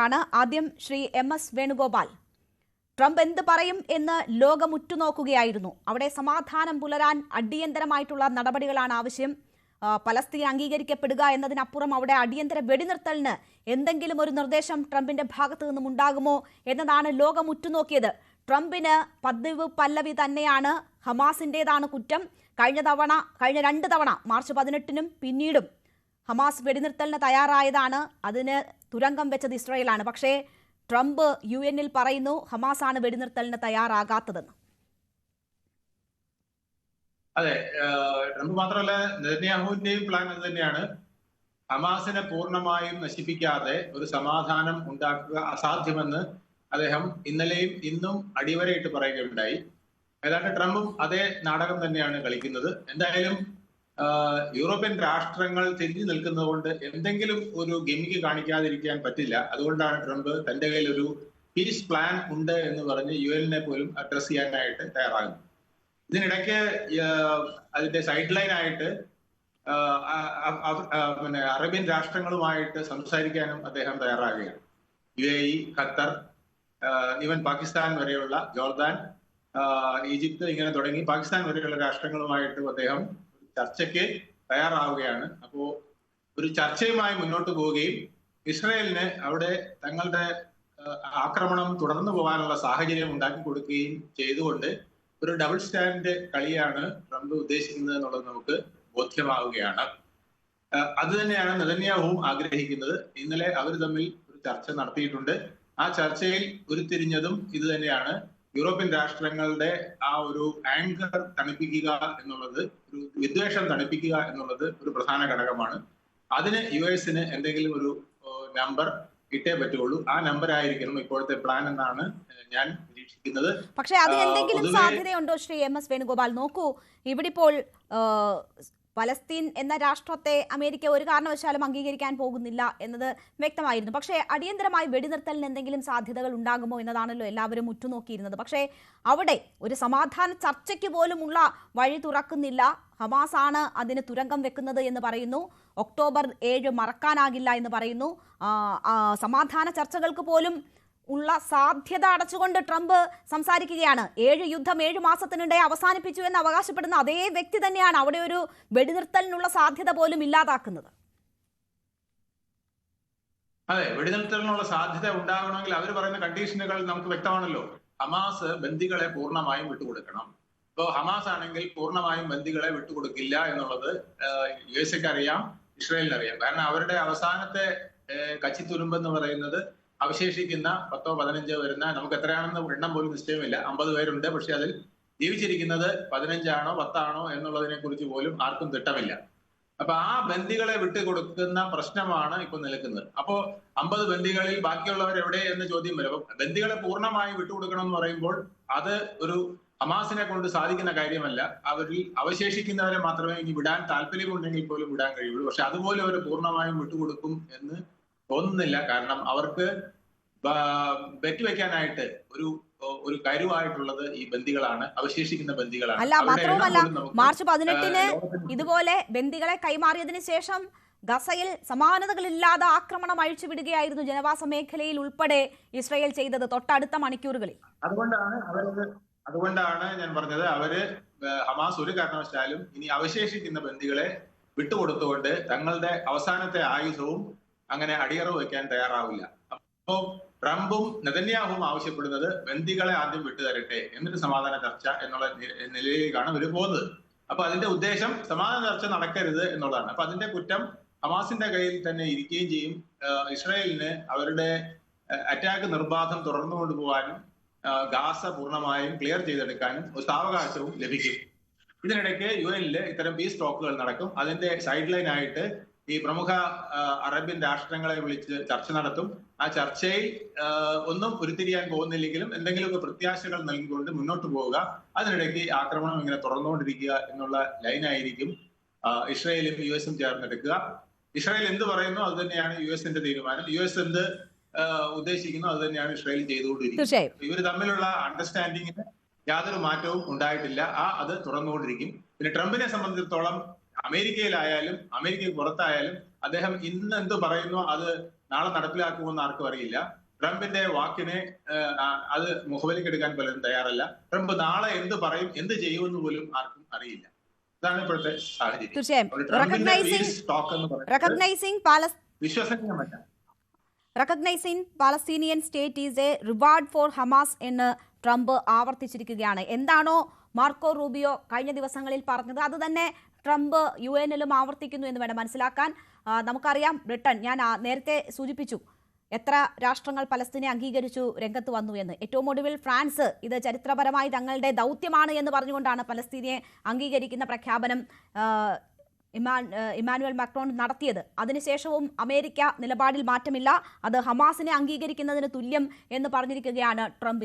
ആണ്. ആദ്യം Shri MS Venugopal, Trump എന്ത് പറയും എന്ന് ലോകം ഉറ്റുനോക്കുകയായിരുന്നു. അവിടെ സമാധാനം പുലരാൻ അടിയന്തരമായിട്ടുള്ള നടപടികളാണ് ആവശ്യം. പലസ്തീൻ അംഗീകരിക്കപ്പെടുക എന്നതിനപ്പുറം അവിടെ അടിയന്തര വെടിനിർത്തലിന് എന്തെങ്കിലും ഒരു നിർദ്ദേശം ട്രംപിന്റെ ഭാഗത്തു നിന്നും ഉണ്ടാകുമോ എന്നതാണ് ലോകം ഉറ്റുനോക്കിയത്. ട്രംപിന് പതിവ് പല്ലവി തന്നെയാണ്, ഹമാസിന്റേതാണ് കുറ്റം. കഴിഞ്ഞ 2 തവണ മാർച്ച് 18-നും പിന്നീടും ഹമാസ് വെടിനിർത്തലിന് തയ്യാറായതാണ്. അതിന് തുരങ്കം വെച്ചത് ഇസ്രായേലാണ്. പക്ഷേ ട്രംപ് UN-ൽ പറയുന്നു ഹമാസാണ് വെടിനിർത്തലിന് തയ്യാറാകാത്തതെന്ന്. അതെ, ട്രംപ് മാത്രമല്ല, നെതന്യാഹുവിന്റെയും പ്ലാൻ അത് തന്നെയാണ്. ഹമാസിനെ പൂർണ്ണമായും നശിപ്പിക്കാതെ ഒരു സമാധാനം ഉണ്ടാക്കുക അസാധ്യമെന്ന് അദ്ദേഹം ഇന്നലെയും ഇന്നും അടിവരയിട്ട് പറയുകയുണ്ടായി. ഏതാണ്ട് ട്രംപും അതേ നാടകം തന്നെയാണ് കളിക്കുന്നത്. എന്തായാലും യൂറോപ്യൻ രാഷ്ട്രങ്ങൾ തിരിഞ്ഞു നിൽക്കുന്നത് കൊണ്ട് എന്തെങ്കിലും ഒരു ഗെമിക്ക് കാണിക്കാതിരിക്കാൻ പറ്റില്ല. അതുകൊണ്ടാണ് ട്രംപ് തന്റെ കയ്യിൽ ഒരു പീസ് പ്ലാൻ ഉണ്ട് എന്ന് പറഞ്ഞ് UN-നെ പോലും അഡ്രസ് ചെയ്യാനായിട്ട് തയ്യാറാകുന്നു. ഇതിനിടയ്ക്ക് അതിന്റെ സൈഡ് ലൈൻ ആയിട്ട് അറേബ്യൻ രാഷ്ട്രങ്ങളുമായിട്ട് സംസാരിക്കാനും അദ്ദേഹം തയ്യാറാകുകയാണ്. UAE, ഖത്തർ, ഈവൻ പാകിസ്ഥാൻ വരെയുള്ള, ജോർദാൻ, ഈജിപ്ത്, ഇങ്ങനെ തുടങ്ങി പാകിസ്ഥാൻ വരെയുള്ള രാഷ്ട്രങ്ങളുമായിട്ടും അദ്ദേഹം ചർച്ചയ്ക്ക് തയ്യാറാവുകയാണ്. അപ്പോ ഒരു ചർച്ചയുമായി മുന്നോട്ട് പോവുകയും ഇസ്രായേലിന് അവിടെ തങ്ങളുടെ ആക്രമണം തുടർന്നു പോകാനുള്ള സാഹചര്യം ഉണ്ടാക്കി കൊടുക്കുകയും ചെയ്തുകൊണ്ട് ഒരു ഡബിൾ സ്റ്റാൻഡ് കളിയാണ് ട്രംപ് ഉദ്ദേശിക്കുന്നത് എന്നുള്ളത് നമുക്ക് ബോധ്യമാവുകയാണ്. അത് തന്നെയാണ് നെതന്യാഹുവും ആഗ്രഹിക്കുന്നത്. ഇന്നലെ അവർ തമ്മിൽ ഒരു ചർച്ച നടത്തിയിട്ടുണ്ട്. ആ ചർച്ചയിൽ ഉരുത്തിരിഞ്ഞതും ഇത് തന്നെയാണ്. യൂറോപ്യൻ രാഷ്ട്രങ്ങളുടെ ആ ഒരു ആങ്കർ തണുപ്പിക്കുക എന്നുള്ളത്, ഒരു വിദ്വേഷം തണുപ്പിക്കുക എന്നുള്ളത് ഒരു പ്രധാന ഘടകമാണ്. അതിന് US-ന് എന്തെങ്കിലും ഒരു നമ്പർ ഇട്ടേ പറ്റുള്ളൂ. ആ നമ്പർ ആയിരിക്കണം ഇപ്പോഴത്തെ പ്ലാൻ എന്നാണ് ഞാൻ നിരീക്ഷിക്കുന്നത്. പക്ഷേ അതിന് എന്തെങ്കിലും സാധ്യതയുണ്ടോ ശ്രീ MS വേണുഗോപാൽ? നോക്കൂ, ഇവിടെ ഇപ്പോൾ പലസ്തീൻ എന്ന രാഷ്ട്രത്തെ അമേരിക്ക ഒരു കാരണവശാലും അംഗീകരിക്കാൻ പോകുന്നില്ല എന്നത് വ്യക്തമായിരുന്നു. പക്ഷേ അടിയന്തരമായി വെടിനിർത്തലിന് എന്തെങ്കിലും സാധ്യതകൾ ഉണ്ടാകുമോ എന്നതാണല്ലോ എല്ലാവരും ഉറ്റുനോക്കിയിരുന്നത്. പക്ഷേ അവിടെ ഒരു സമാധാന ചർച്ചയ്ക്ക് പോലുമുള്ള വഴി തുറക്കുന്നില്ല. ഹമാസ് ആണ് അതിന് തുരങ്കം വെക്കുന്നത് എന്ന് പറയുന്നു. ഒക്ടോബർ 7 മറക്കാനാകില്ല എന്ന് പറയുന്നു. സമാധാന ചർച്ചകൾക്ക് പോലും ഉള്ള സാധ്യത അടച്ചുകൊണ്ട് ട്രംപ് സംസാരിക്കുകയാണ്. 7 മാസത്തിനിടെ അവസാനിപ്പിച്ചു എന്ന് അവകാശപ്പെടുന്ന അതേ വ്യക്തി തന്നെയാണ് അവിടെ ഒരു വെടിനിർത്തലിനുള്ള സാധ്യത പോലും ഇല്ലാതാക്കുന്നത്. അതെ, വെടിനിർത്തലിനുള്ള സാധ്യത ഉണ്ടാകണമെങ്കിൽ അവർ പറയുന്ന കണ്ടീഷനുകൾ നമുക്ക് വ്യക്തമാണല്ലോ. ഹമാസ് ബന്ദികളെ പൂർണ്ണമായും വിട്ടുകൊടുക്കണം. ഇപ്പോ ഹമാസ് ആണെങ്കിൽ പൂർണ്ണമായും ബന്ദികളെ വിട്ടുകൊടുക്കില്ല എന്നുള്ളത് US-ക്ക് അറിയാം, ഇസ്രായേലിന് അറിയാം. കാരണം അവരുടെ അവസാനത്തെ കച്ചിത്തുരുമ്പെന്ന് പറയുന്നത് അവശേഷിക്കുന്ന 10 15 വരുന്ന, നമുക്ക് എത്രയാണെന്ന് എണ്ണം പോലും നിശ്ചയമില്ല, 50 പേരുണ്ട്. പക്ഷെ അതിൽ ജീവിച്ചിരിക്കുന്നത് 15 ആണോ 10 ആണോ എന്നുള്ളതിനെ കുറിച്ച് പോലും ആർക്കും തിട്ടമില്ല. അപ്പൊ ആ ബന്ദികളെ വിട്ടുകൊടുക്കുന്ന പ്രശ്നമാണ് ഇപ്പൊ നിൽക്കുന്നത്. അപ്പോ 50 ബന്ദികളിൽ ബാക്കിയുള്ളവർ എവിടെ എന്ന് ചോദ്യം വരും. അപ്പൊ ബന്ദികളെ പൂർണ്ണമായും വിട്ടുകൊടുക്കണം എന്ന് പറയുമ്പോൾ അത് ഒരു ഹമാസിനെ കൊണ്ട് സാധിക്കുന്ന കാര്യമല്ല. അവരിൽ അവശേഷിക്കുന്നവരെ മാത്രമേ ഇനി വിടാൻ താല്പര്യമുണ്ടെങ്കിൽ പോലും വിടാൻ കഴിയുള്ളൂ. പക്ഷെ അതുപോലെ അവർ പൂർണ്ണമായും വിട്ടുകൊടുക്കും എന്ന് തോന്നുന്നില്ല. കാരണം അവർക്ക് ബെറ്റ് വെക്കാനായിട്ട് ഒരു കരുവായിട്ടുള്ളത് ഈ ബന്ദികളാണ്, അവശേഷിക്കുന്ന ബന്ദികളാണ്. അല്ല, മാത്രവുമല്ല മാർച്ച് 18-ന് ഇതുപോലെ ബന്ദികളെ കൈമാറിയതിനു ശേഷം ഗസയിൽ സമാനതകളില്ലാതെ ആക്രമണം അഴിച്ചുവിടുകയായിരുന്നു ജനവാസ മേഖലയിൽ ഉൾപ്പെടെ ഇസ്രായേൽ ചെയ്തത് തൊട്ടടുത്ത മണിക്കൂറുകളിൽ. അതുകൊണ്ടാണ് ഞാൻ പറഞ്ഞത്, അവര് ഹമാസ് ഒരു കാരണവശാലും ഇനി അവശേഷിക്കുന്ന ബന്ദികളെ വിട്ടുകൊടുത്തുകൊണ്ട് തങ്ങളുടെ അവസാനത്തെ ആയുധവും അങ്ങനെ അടിയറവ് വയ്ക്കാൻ തയ്യാറാവില്ല. അപ്പോ ട്രംപും നെതന്യാഹുവും ആവശ്യപ്പെടുന്നത് ബന്ദികളെ ആദ്യം വിട്ടുതരട്ടെ, എന്നിട്ട് സമാധാന ചർച്ച എന്നുള്ള നിലയിലേക്കാണ് ഇവർ പോകുന്നത്. അപ്പൊ അതിന്റെ ഉദ്ദേശം സമാധാന ചർച്ച നടക്കരുത് എന്നുള്ളതാണ്. അപ്പൊ അതിന്റെ കുറ്റം ഹമാസിന്റെ കയ്യിൽ തന്നെ ഇരിക്കുകയും ചെയ്യും. ഇസ്രായേലിന് അവരുടെ അറ്റാക്ക് നിർബാധം തുടർന്നു കൊണ്ടുപോകാനും ഗാസ പൂർണ്ണമായും ക്ലിയർ ചെയ്തെടുക്കാനും ഒരു സാവകാശവും ലഭിക്കും. ഇതിനിടയ്ക്ക് UN-ൽ ഇത്തരം പീസ് ടോക്കുകൾ നടക്കും. അതിന്റെ സൈഡ് ലൈൻ ആയിട്ട് ഈ പ്രമുഖ അറേബ്യൻ രാഷ്ട്രങ്ങളെ വിളിച്ച് ചർച്ച നടത്തും. ആ ചർച്ചയിൽ ഒന്നും ഉരുത്തിരിയാൻ പോകുന്നില്ലെങ്കിലും എന്തെങ്കിലുമൊക്കെ പ്രത്യാശകൾ നൽകിക്കൊണ്ട് മുന്നോട്ട് പോവുക. അതിനിടയ്ക്ക് ആക്രമണം ഇങ്ങനെ തുടർന്നുകൊണ്ടിരിക്കുക എന്നുള്ള ലൈനായിരിക്കും ഇസ്രായേലും US-ഉം ചേർന്നെടുക്കുക. ഇസ്രായേൽ എന്ത് പറയുന്നു അത് തന്നെയാണ് US-ന്റെ തീരുമാനം. US എന്ത് ഉദ്ദേശിക്കുന്നു അത് തന്നെയാണ് ഇസ്രായേൽ ചെയ്തുകൊണ്ടിരിക്കുന്നത്. ഇവർ തമ്മിലുള്ള അണ്ടർസ്റ്റാൻഡിങ്ങിന് യാതൊരു മാറ്റവും ഉണ്ടായിട്ടില്ല. അത് തുറന്നുകൊണ്ടിരിക്കും. പിന്നെ ട്രംപിനെ സംബന്ധിച്ചിടത്തോളം അമേരിക്കയിലായാലും അമേരിക്കയ്ക്ക് പുറത്തായാലും അദ്ദേഹം ഇന്ന് എന്ത് പറയുന്നു അത് നാളെ നടപ്പിലാക്കുമെന്ന് ആർക്കും അറിയില്ല. ട്രംപിന്റെ വാക്കിനെ അത് മുഖവിലക്കെടുക്കാൻ പലരും തയ്യാറല്ല. ട്രംപ് നാളെ എന്ത് പറയും, എന്ത് ചെയ്യുമെന്ന് പോലും ആർക്കും അറിയില്ല. ഇതാണ് ഇപ്പോഴത്തെ സാഹചര്യം. തീർച്ചയായും recognising Palestinian state is A reward four Hamas എന്ന് ട്രംപ് ആവർത്തിച്ചിരിക്കുകയാണ്. എന്താണോ മാർക്കോ റൂബിയോ കഴിഞ്ഞ ദിവസങ്ങളിൽ പറഞ്ഞത് അത് തന്നെ ട്രംപ് UN-ലും ആവർത്തിക്കുന്നു എന്ന് വേണം മനസ്സിലാക്കാൻ. നമുക്കറിയാം ബ്രിട്ടൻ, ഞാൻ നേരത്തെ സൂചിപ്പിച്ചു എത്ര രാഷ്ട്രങ്ങൾ പലസ്തീനെ അംഗീകരിച്ചു രംഗത്ത് വന്നു എന്ന്. ഏറ്റവും ഒടുവിൽ ഫ്രാൻസ് ഇത് ചരിത്രപരമായി തങ്ങളുടെ ദൗത്യമാണ് എന്ന് പറഞ്ഞുകൊണ്ടാണ് പലസ്തീനെ അംഗീകരിക്കുന്ന പ്രഖ്യാപനം ഇമ്മാനുവൽ മാക്രോൺ നടത്തിയത്. അതിനുശേഷവും അമേരിക്ക നിലപാടിൽ മാറ്റമില്ല, അത് ഹമാസിനെ അംഗീകരിക്കുന്നതിന് തുല്യം എന്ന് പറഞ്ഞിരിക്കുകയാണ് ട്രംപ്.